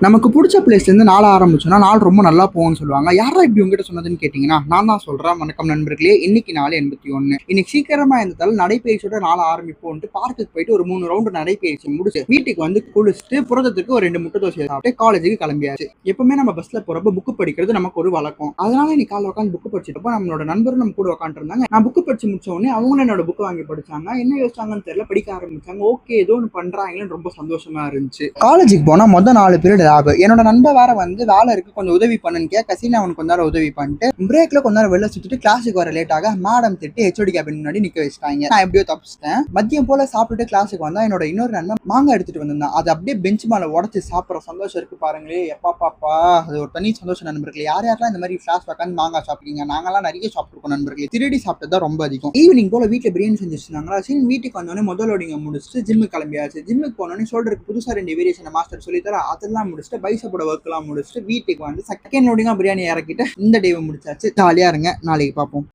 நமக்கு பிடிச்ச பிளேஸ்லேருந்து நாள் ஆரம்பிச்சோன்னா நாள் ரொம்ப நல்லா போகும்னு சொல்லுவாங்க. யாரா இப்படி உங்ககிட்ட சொன்னதுன்னு கேட்டிங்கன்னா, நான் தான் சொல்கிறேன். வணக்கம் நண்பர்களே, இன்னைக்கு நாள் 81. இன்னைக்கு சீக்கிரமா இருந்ததால் நடைப்பயிற்சியோட நாள் ஆரம்பிப்போன்ட்டு பார்க்குக்கு போயிட்டு ஒரு 3 ரவுண்டு நடைப்பயிற்சி முடிச்சு வீட்டுக்கு வந்து குளிச்சுட்டு புரதத்துக்கு ஒரு 2 முட்டை தோசையை சாப்பிட்டு காலேஜுக்கு கிளம்பியாச்சு. எப்பவுமே நம்ம பஸ்ல போறப்ப புக்கு படிக்கிறது நமக்கு ஒரு வழக்கம். அதனால இன்னைக்கு காலைல உட்காந்து புக்கு படிச்சிட்டப்போ நம்மளோட நண்பரும் நம்ம கூட உட்காந்துருந்தாங்க. நான் புக்கு படிச்சு முடிச்ச உடனே அவங்களும் என்னோட புக்கு வாங்கி படிச்சாங்க. என்ன யோசிச்சாங்கன்னு தெரியல, படிக்க ஆரம்பிச்சாங்க. ஓகே, ஏதோ ஒன்று பண்றாங்கன்னு ரொம்ப சந்தோஷமா இருந்துச்சு. காலேஜுக்கு போனா மொதல் 4 பீரியட் லேப். என்னோட நண்பன் வேற வந்து வேலை இருக்கு, கொஞ்சம் உதவி பண்ணுன்னு கேட்க சீனா அவனுக்கு கொஞ்ச நேரம் உதவி பண்ணிட்டு பிரேக்ல கொஞ்ச நேரம் வெளில சுத்திட்டு கிளாஸுக்கு வர லேட்டாக மேடம் திட்டி ஹெச்ஓடி கேபின் முன்னாடி நிக்க வச்சிட்டாங்க. நான் எப்படியோ தப்பிச்சிட்டேன். மதியம் போல சாப்பிட்டுட்டு கிளாஸுக்கு வந்தா என்னோட இன்னொரு நண்பன் மாங்காய் எடுத்துட்டு வந்திருந்தான். அது அப்படியே பெஞ்ச் மேல உடச்சு சாப்பிட்ற சந்தோஷம் இருக்கு பாருங்களே, எப்பா பாப்பா, அது ஒரு தனி சந்தோஷம் நண்பர்களே. யார் யாரெல்லாம் இந்த மாதிரி கிளாஸ் உட்காந்து மாங்காய் சாப்பிடுறீங்க? நாங்கெல்லாம் நிறைய சாப்பிட்டுருக்கோம் நண்பர்களே. திருடி சாப்பிட்டது தான் ரொம்ப அதிகம். ஈவினிங் போல வீட்டுல பிரியாணி செஞ்சு வச்சிருந்தாங்களா, சரி வீட்டுக்கு வந்தோடனே முதல் ஓடிங்க முடிச்சுட்டு ஜிம்முக்கு கிளம்பியாச்சு. ஜிம்முக்கு போனோடனே ஷோல்டருக்கு புதுசா 2 வேரியேஷன் மாஸ்டர் சொல்லி தர அதெல்லாம் முடிச்சுட்டு பைசப்போட ஒர்க் எல்லாம் முடிச்சுட்டு வீட்டுக்கு வந்து செகண்ட் லோடிங்கா பிரியாணி இறக்கிட்டு இந்த டேவை முடிச்சாச்சு. ஜாலியா இருங்க, நாளைக்கு பார்ப்போம்.